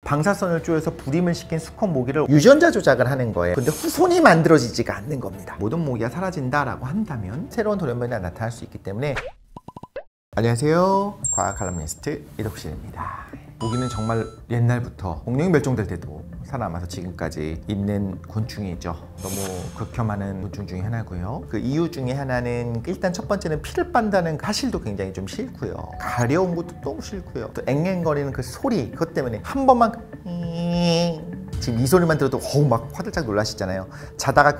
방사선을 쪼여서 불임을 시킨 수컷 모기를 유전자 조작을 하는 거예요. 근데 후손이 만들어지지가 않는 겁니다. 모든 모기가 사라진다라고 한다면 새로운 돌연변이가 나타날 수 있기 때문에. 안녕하세요, 과학 칼럼니스트 이덕신입니다. 모기는 정말 옛날부터 공룡이 멸종될 때도 살아남아서 지금까지 있는 곤충이죠. 너무 극혐하는 곤충 중에 하나고요. 그 이유 중에 하나는 일단 첫 번째는 피를 빤다는 사실도 굉장히 좀 싫고요. 가려운 것도 너무 싫고요. 또 앵앵거리는 그 소리, 그것 때문에 한 번만 지금 이 소리만 들어도 막 화들짝 놀라시잖아요. 자다가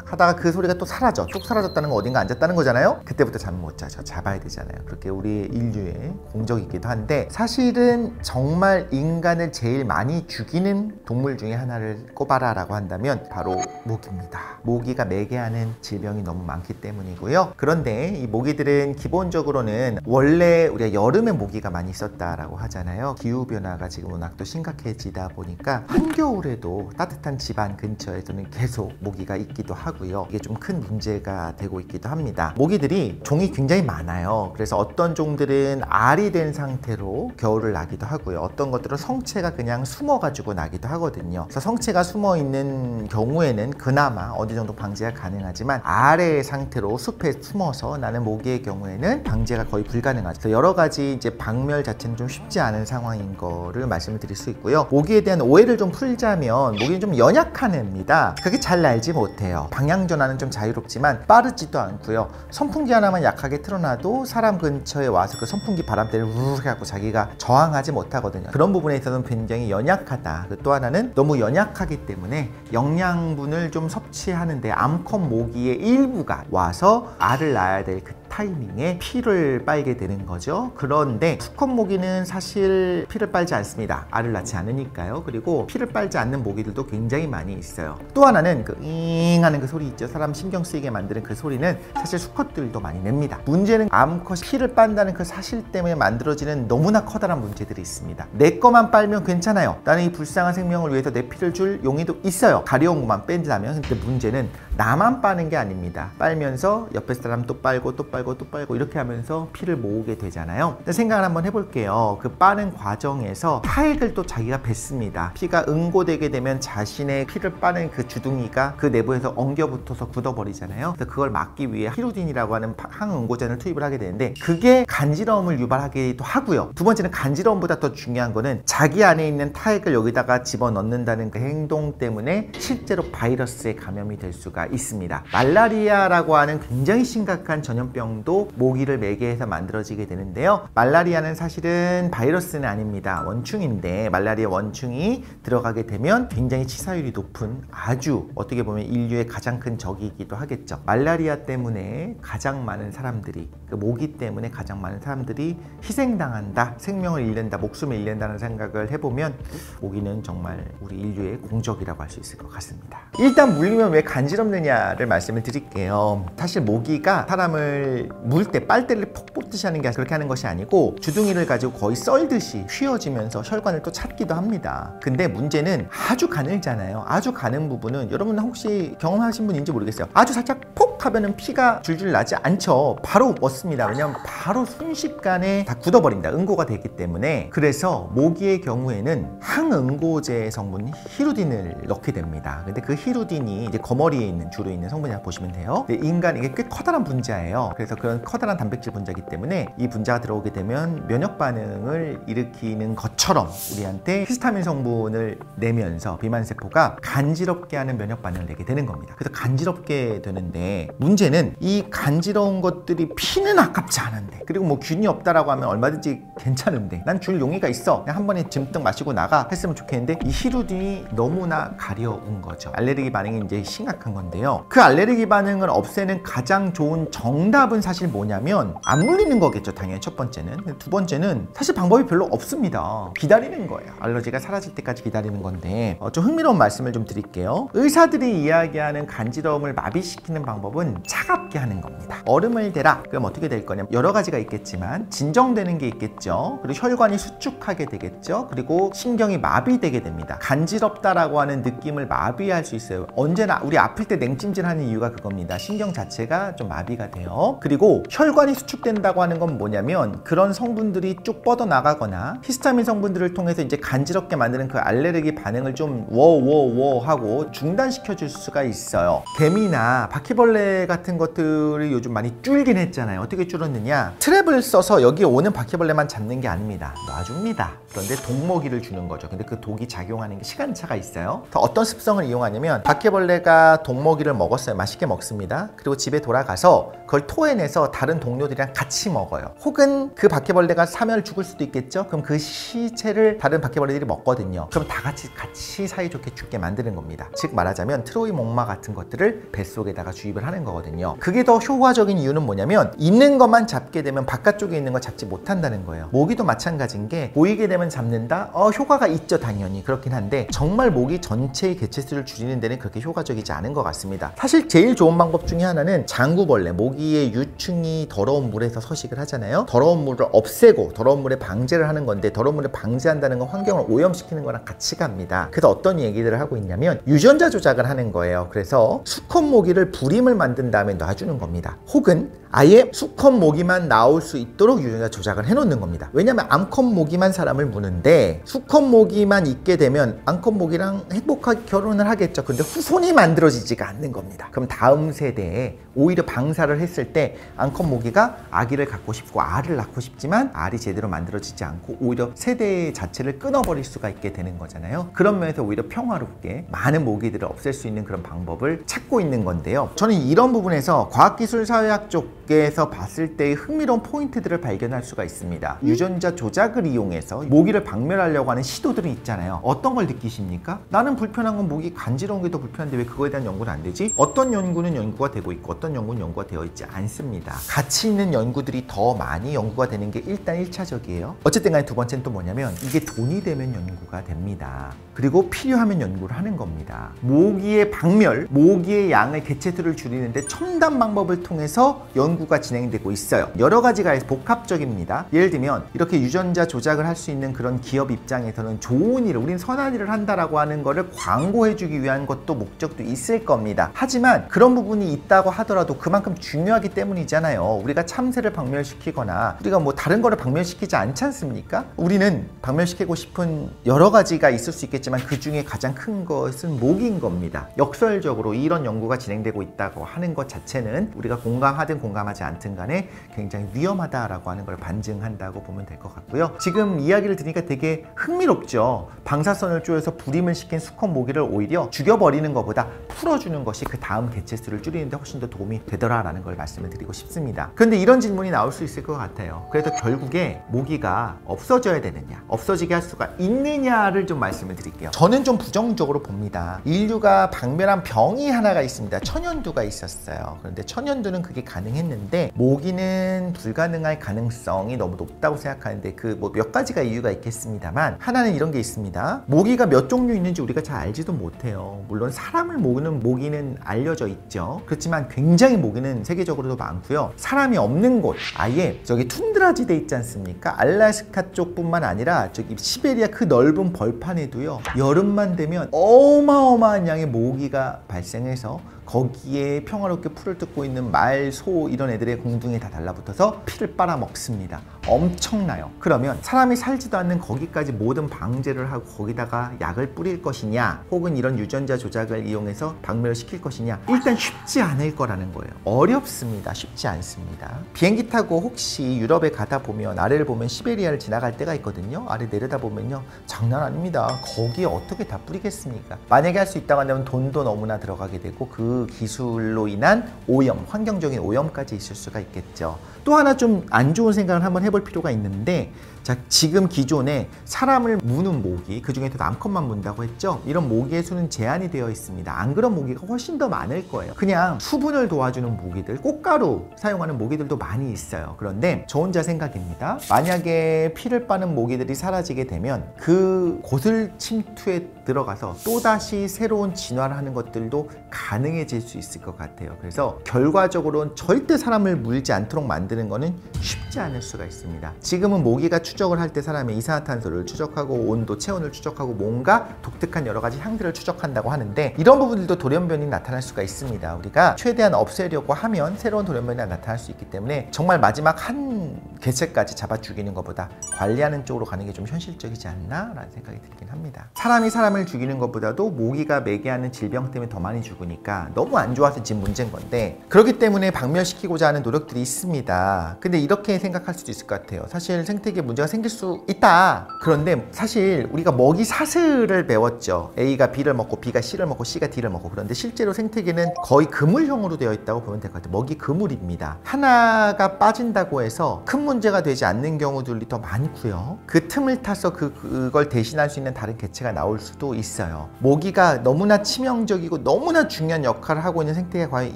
하다가 그 소리가 또 사라져. 쭉 사라졌다는 건 어딘가 앉았다는 거잖아요. 그때부터 잠 못 자죠. 잡아야 되잖아요. 그렇게 우리 인류의 공적이기도 한데, 사실은 정말 인간을 제일 많이 죽이는 동물 중에 하나를 꼽아라 라고 한다면 바로 모기입니다. 모기가 매개하는 질병이 너무 많기 때문이고요. 그런데 이 모기들은 기본적으로는 원래 우리가 여름에 모기가 많이 있었다라고 하잖아요. 기후변화가 지금 워낙 또 심각해지다 보니까 한겨울에도 따뜻한 집안 근처에서는 계속 모기가 있기도 하고요. 이게 좀 큰 문제가 되고 있기도 합니다. 모기들이 종이 굉장히 많아요. 그래서 어떤 종들은 알이 된 상태로 겨울을 나기도 하고요. 어떤 것들은 성체가 그냥 숨어가지고 나기도 하거든요. 그래서 성체가 숨어 있는 경우에는 그나마 어느 정도 방제가 가능하지만, 알의 상태로 숲에 숨어서 나는 모기의 경우에는 방제가 거의 불가능하죠. 그래서 여러 가지 이제 박멸 자체는 좀 쉽지 않은 상황인 거를 말씀을 드릴 수 있고요. 모기에 대한 오해를 좀 풀자면, 모기는 좀 연약한 애입니다. 그렇게 잘 날지 못해요. 방향 전환은 좀 자유롭지만 빠르지도 않고요. 선풍기 하나만 약하게 틀어놔도 사람 근처에 와서 그 선풍기 바람 때문에 우르르 해갖고 자기가 저항하지 못하거든요. 그런 부분에 있어서는 굉장히 연약하다. 또 하나는 너무 연약하기 때문에 영양분을 좀 섭취하는데 암컷 모기의 일부가 와서 알을 낳아야 될 그 타이밍에 피를 빨게 되는 거죠. 그런데 수컷 모기는 사실 피를 빨지 않습니다. 알을 낳지 않으니까요. 그리고 피를 빨지 않는 모기들도 굉장히 많이 있어요. 또 하나는 그 잉 하는 그 소리 있죠. 사람 신경 쓰이게 만드는 그 소리는 사실 수컷들도 많이 냅니다. 문제는 암컷이 피를 빤다는 그 사실 때문에 만들어지는 너무나 커다란 문제들이 있습니다. 내 거만 빨면 괜찮아요. 나는 이 불쌍한 생명을 위해서 내 피를 줄 용의도 있어요. 가려운 것만 뺀다면. 근데 문제는 나만 빠는 게 아닙니다. 빨면서 옆에 사람 또 빨고 또 빨고 또 빨고 이렇게 하면서 피를 모으게 되잖아요. 근데 생각을 한번 해볼게요. 그 빠는 과정에서 타액을 또 자기가 뱉습니다. 피가 응고되게 되면 자신의 피를 빠는 그 주둥이가 그 내부에서 엉겨붙어서 굳어버리잖아요. 그래서 그걸 막기 위해 히루딘이라고 하는 항응고제를 투입을 하게 되는데, 그게 간지러움을 유발하기도 하고요. 두 번째는 간지러움보다 더 중요한 거는 자기 안에 있는 타액을 여기다가 집어넣는다는 그 행동 때문에 실제로 바이러스에 감염이 될 수가 있습니다. 말라리아라고 하는 굉장히 심각한 전염병도 모기를 매개해서 만들어지게 되는데요. 말라리아는 사실은 바이러스는 아닙니다. 원충인데, 말라리아 원충이 들어가게 되면 굉장히 치사율이 높은, 아주 어떻게 보면 인류의 가장 큰 적이기도 하겠죠. 말라리아 때문에 가장 많은 사람들이, 그 모기 때문에 가장 많은 사람들이 희생당한다, 생명을 잃는다, 목숨을 잃는다는 생각을 해보면 모기는 정말 우리 인류의 공적이라고 할 수 있을 것 같습니다. 일단 물리면 왜 간지럽느냐를 말씀을 드릴게요. 사실 모기가 사람을 물 때 빨대를 폭 뽑듯이 하는 게 그렇게 하는 것이 아니고, 주둥이를 가지고 거의 썰듯이 휘어지면서 혈관을 또 찾기도 합니다. 근데 문제는 아주 가늘잖아요. 아주 가는 부분은 여러분 혹시 경험하신 분인지 모르겠어요. 아주 살짝 폭 하면은 피가 줄줄 나지 않죠. 바로 멎습니다. 왜냐하면 바로 순식간에 다 굳어버립니다. 응고가 되기 때문에. 그래서 모기의 경우에는 항응고제 성분 히루딘을 넣게 됩니다. 근데 그 히루딘이 이제 거머리에 있는 주로 있는 성분이라고 보시면 돼요. 근데 인간, 이게 꽤 커다란 분자예요. 그래서 그런 커다란 단백질 분자이기 때문에 이 분자가 들어오게 되면 면역 반응을 일으키는 것처럼 우리한테 히스타민 성분을 내면서 비만세포가 간지럽게 하는 면역 반응을 내게 되는 겁니다. 그래서 간지럽게 되는데, 문제는 이 간지러운 것들이 피는 아깝지 않은데, 그리고 뭐 균이 없다라고 하면 얼마든지 괜찮은데, 난 줄 용의가 있어, 그냥 한 번에 듬뿍 마시고 나가 했으면 좋겠는데, 이 히루딘이 너무나 가려운 거죠. 알레르기 반응이 이제 심각한 건데요. 그 알레르기 반응을 없애는 가장 좋은 정답은 사실 뭐냐면 안 물리는 거겠죠. 당연히 첫 번째는. 두 번째는 사실 방법이 별로 없습니다. 기다리는 거예요. 알러지가 사라질 때까지 기다리는 건데, 좀 흥미로운 말씀을 좀 드릴게요. 의사들이 이야기하는 간지러움을 마비시키는 방법은 차갑게 하는 겁니다. 얼음을 대라. 그럼 어떻게 될 거냐, 여러 가지가 있겠지만 진정되는 게 있겠죠. 그리고 혈관이 수축하게 되겠죠. 그리고 신경이 마비되게 됩니다. 간지럽다라고 하는 느낌을 마비할 수 있어요. 언제나 우리 아플 때 냉찜질하는 이유가 그겁니다. 신경 자체가 좀 마비가 돼요. 그리고 혈관이 수축된다고 하는 건 뭐냐면 그런 성분들이 쭉 뻗어나가거나 히스타민 성분들을 통해서 이제 간지럽게 만드는 그 알레르기 반응을 좀 워워워 하고 중단시켜 줄 수가 있어요. 개미나 바퀴벌레 같은 것들이 요즘 많이 줄긴 했잖아요. 어떻게 줄었느냐? 트랩을 써서 여기에 오는 바퀴벌레만 잡는 게 아닙니다. 놔줍니다. 그런데 독먹이를 주는 거죠. 근데 그 독이 작용하는 게 시간차가 있어요. 더 어떤 습성을 이용하냐면 바퀴벌레가 독먹이를 먹었어요. 맛있게 먹습니다. 그리고 집에 돌아가서 그걸 토해내서 다른 동료들이랑 같이 먹어요. 혹은 그 바퀴벌레가 사멸 죽을 수도 있겠죠. 그럼 그 시체를 다른 바퀴벌레들이 먹거든요. 그럼 다 같이 사이좋게 죽게 만드는 겁니다. 즉 말하자면 트로이 목마 같은 것들을 뱃속에다가 주입을 하는 거거든요. 그게 더 효과적인 이유는 뭐냐면 있는 것만 잡게 되면 바깥쪽에 있는 거 잡지 못한다는 거예요. 모기도 마찬가지인 게 보이게 되면 잡는다? 효과가 있죠. 당연히 그렇긴 한데 정말 모기 전체의 개체수를 줄이는 데는 그렇게 효과적이지 않은 것 같습니다. 사실 제일 좋은 방법 중에 하나는 장구벌레, 모기의 유충이 더러운 물에서 서식을 하잖아요. 더러운 물을 없애고 더러운 물에 방제를 하는 건데 더러운 물을 방제한다는 건 환경을 오염시키는 거랑 같이 갑니다. 그래서 어떤 얘기들을 하고 있냐면 유전자 조작을 하는 거예요. 그래서 수컷 모기를 불임을 만든 다음에 놔주는 겁니다. 혹은 아예 수컷 모기만 나올 수 있도록 유전자 조작을 해놓는 겁니다. 왜냐하면 암컷 모기만 사람을 무는데 수컷 모기만 있게 되면 암컷 모기랑 행복하게 결혼을 하겠죠. 근데 후손이 만들어지지가 않는 겁니다. 그럼 다음 세대에 오히려 방사를 했을 때 암컷 모기가 아기를 갖고 싶고 알을 낳고 싶지만 알이 제대로 만들어지지 않고 오히려 세대 자체를 끊어버릴 수가 있게 되는 거잖아요. 그런 면에서 오히려 평화롭게 많은 모기들을 없앨 수 있는 그런 방법을 찾고 있는 건데요. 저는 이런 부분에서 과학기술사회학 쪽에서 봤을 때의 흥미로운 포인트들을 발견할 수가 있습니다. 유전자 조작을 이용해서 모기를 박멸하려고 하는 시도들이 있잖아요. 어떤 걸 느끼십니까? 나는 불편한 건 모기 간지러운 게 더 불편한데 왜 그거에 대한 연구는 안 되지? 어떤 연구는 연구가 되고 있고 어떤 연구는 연구가 되어 있지 않습니다. 가치 있는 연구들이 더 많이 연구가 되는 게 일단 1차적이에요. 어쨌든 간에 두 번째는 또 뭐냐면 이게 돈이 되면 연구가 됩니다. 그리고 필요하면 연구를 하는 겁니다. 모기의 박멸, 모기의 양의 개체수를 줄이는데 첨단 방법을 통해서 연구가 진행되고 있어요. 여러 가지가 복합적입니다. 예를 들면 이렇게 유전자 조작을 할 수 있는 그런 기업 입장에서는 좋은 일을, 우린 선한 일을 한다라고 하는 거를 광고해주기 위한 것도 목적도 있을 겁니다. 하지만 그런 부분이 있다고 하더라도 그만큼 중요하기 때문이잖아요. 우리가 참새를 박멸시키거나 우리가 뭐 다른 거를 박멸시키지 않지 않습니까? 우리는 박멸시키고 싶은 여러 가지가 있을 수 있겠지만 그 중에 가장 큰 것은 모기인 겁니다. 역설적으로 이런 연구가 진행되고 있다고 하는 것 자체는 우리가 공감하든 공감하지 않든 간에 굉장히 위험하다라고 하는 걸 반증한다고 보면 될 것 같고요. 지금 이야기를 들으니까 되게 흥미롭죠. 방사선을 쪼여서 불임을 시킨 수컷 모기를 오히려 죽여버리는 것보다 풀어주는 것이 그 다음 개체수를 줄이는데 훨씬 더 도움이 되더라라는 걸 말씀을 드리고 싶습니다. 그런데 이런 질문이 나올 수 있을 것 같아요. 그래서 결국에 모기가 없어져야 되느냐, 없어지게 할 수가 있느냐를 좀 말씀을 드릴게요. 저는 좀 부정적으로 봅니다. 인류가 박멸한 병이 하나가 있습니다. 천연두가 있었어요. 그런데 천연두는 그게 가능했는데 모기는 불가능할 가능성이 너무 높다고 생각하는데 그 뭐 몇 가지가 이유가 있겠습니다만 하나는 이런 게 있습니다. 모기가 몇 종류 있는지 우리가 잘 알지도 못해요. 물론 사람을 먹는 모기는 알려져 있죠. 그렇지만 굉장히 모기는 세계적으로도 많고요. 사람이 없는 곳, 아예 저기 툰드라지대 있지 않습니까? 알래스카 쪽뿐만 아니라 저기 시베리아 그 넓은 벌판에도요. 여름만 되면 어마어마한 양의 모기가 발생해서 거기에 평화롭게 풀을 뜯고 있는 말, 소 이런 애들의 공둥이에 다 달라붙어서 피를 빨아먹습니다. 엄청나요. 그러면 사람이 살지도 않는 거기까지 모든 방제를 하고 거기다가 약을 뿌릴 것이냐 혹은 이런 유전자 조작을 이용해서 박멸을 시킬 것이냐 일단 쉽지 않을 거라는 거예요. 어렵습니다. 쉽지 않습니다. 비행기 타고 혹시 유럽에 가다 보면 아래를 보면 시베리아를 지나갈 때가 있거든요. 아래 내려다 보면요. 장난 아닙니다. 거기에 어떻게 다 뿌리겠습니까? 만약에 할 수 있다고 한다면 돈도 너무나 들어가게 되고 그 기술로 인한 오염, 환경적인 오염까지 있을 수가 있겠죠. 또 하나 좀 안 좋은 생각을 한번 해볼 필요가 있는데 자, 지금 기존에 사람을 무는 모기, 그 중에서도 암컷만 문다고 했죠? 이런 모기의 수는 제한이 되어 있습니다. 안 그런 모기가 훨씬 더 많을 거예요. 그냥 수분을 도와주는 모기들, 꽃가루 사용하는 모기들도 많이 있어요. 그런데 저 혼자 생각입니다. 만약에 피를 빠는 모기들이 사라지게 되면 그 고슬 침투에 들어가서 또다시 새로운 진화를 하는 것들도 가능해질 수 있을 것 같아요. 그래서 결과적으로는 절대 사람을 물지 않도록 만드는 거는 쉽지 쉽지 않을 수가 있습니다. 지금은 모기가 추적을 할 때 사람의 이산화탄소를 추적하고 온도, 체온을 추적하고 뭔가 독특한 여러 가지 향들을 추적한다고 하는데 이런 부분들도 돌연변이 나타날 수가 있습니다. 우리가 최대한 없애려고 하면 새로운 돌연변이 나타날 수 있기 때문에 정말 마지막 한 개체까지 잡아 죽이는 것보다 관리하는 쪽으로 가는 게 좀 현실적이지 않나 라는 생각이 들긴 합니다. 사람이 사람을 죽이는 것보다도 모기가 매개하는 질병 때문에 더 많이 죽으니까 너무 안 좋아서 지금 문제인 건데, 그렇기 때문에 박멸시키고자 하는 노력들이 있습니다. 근데 이렇게 생각할 수도 있을 것 같아요. 사실 생태계에 문제가 생길 수 있다. 그런데 사실 우리가 먹이 사슬을 배웠죠. A가 B를 먹고 B가 C를 먹고 C가 D를 먹고. 그런데 실제로 생태계는 거의 그물형으로 되어 있다고 보면 될 것 같아요. 먹이 그물입니다. 하나가 빠진다고 해서 큰 문제가 되지 않는 경우들이 더 많고요. 그 틈을 타서 그걸 대신할 수 있는 다른 개체가 나올 수도 있어요. 모기가 너무나 치명적이고 너무나 중요한 역할을 하고 있는 생태계가 과연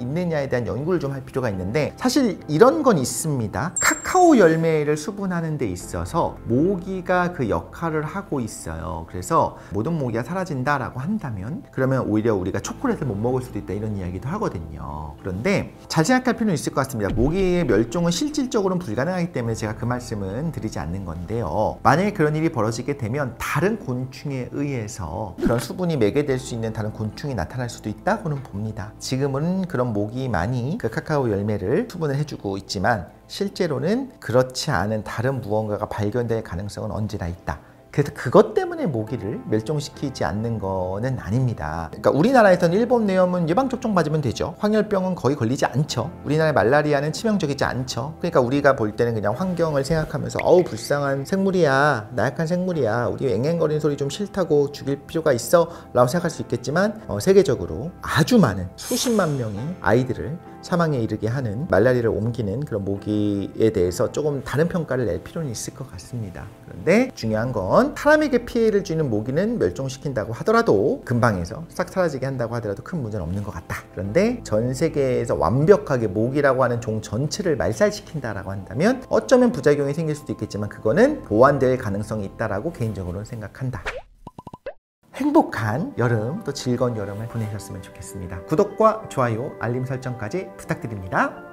있느냐에 대한 연구를 좀 할 필요가 있는데, 사실 이런 건 있습니다. 카카오 열매를 수분하는 데 있어서 모기가 그 역할을 하고 있어요. 그래서 모든 모기가 사라진다라고 한다면 그러면 오히려 우리가 초콜릿을 못 먹을 수도 있다, 이런 이야기도 하거든요. 그런데 잘 생각할 필요는 있을 것 같습니다. 모기의 멸종은 실질적으로는 불가능하기 때문에 제가 그 말씀은 드리지 않는 건데요. 만약에 그런 일이 벌어지게 되면 다른 곤충에 의해서 그런 수분이 매개될 수 있는 다른 곤충이 나타날 수도 있다고는 봅니다. 지금은 그런 모기만이 그 카카오 열매를 수분을 해주고 있지만 실제로는 그렇지 않은 다른 무언가가 발견될 가능성은 언제나 있다. 그래서 그것 때문에 모기를 멸종시키지 않는 거는 아닙니다. 그러니까 우리나라에서는 일본뇌염은 예방접종 맞으면 되죠. 황열병은 거의 걸리지 않죠. 우리나라의 말라리아는 치명적이지 않죠. 그러니까 우리가 볼 때는 그냥 환경을 생각하면서 어우 불쌍한 생물이야, 나약한 생물이야, 우리 앵앵거리는 소리 좀 싫다고 죽일 필요가 있어 라고 생각할 수 있겠지만 세계적으로 아주 많은 수십만 명의 아이들을 사망에 이르게 하는 말라리아를 옮기는 그런 모기에 대해서 조금 다른 평가를 낼 필요는 있을 것 같습니다. 그런데 중요한 건 사람에게 피해를 주는 모기는 멸종시킨다고 하더라도, 근방에서 싹 사라지게 한다고 하더라도 큰 문제는 없는 것 같다. 그런데 전 세계에서 완벽하게 모기라고 하는 종 전체를 말살시킨다라고 한다면 어쩌면 부작용이 생길 수도 있겠지만 그거는 보완될 가능성이 있다라고 개인적으로는 생각한다. 행복한 여름, 또 즐거운 여름을 보내셨으면 좋겠습니다. 구독과 좋아요, 알림 설정까지 부탁드립니다.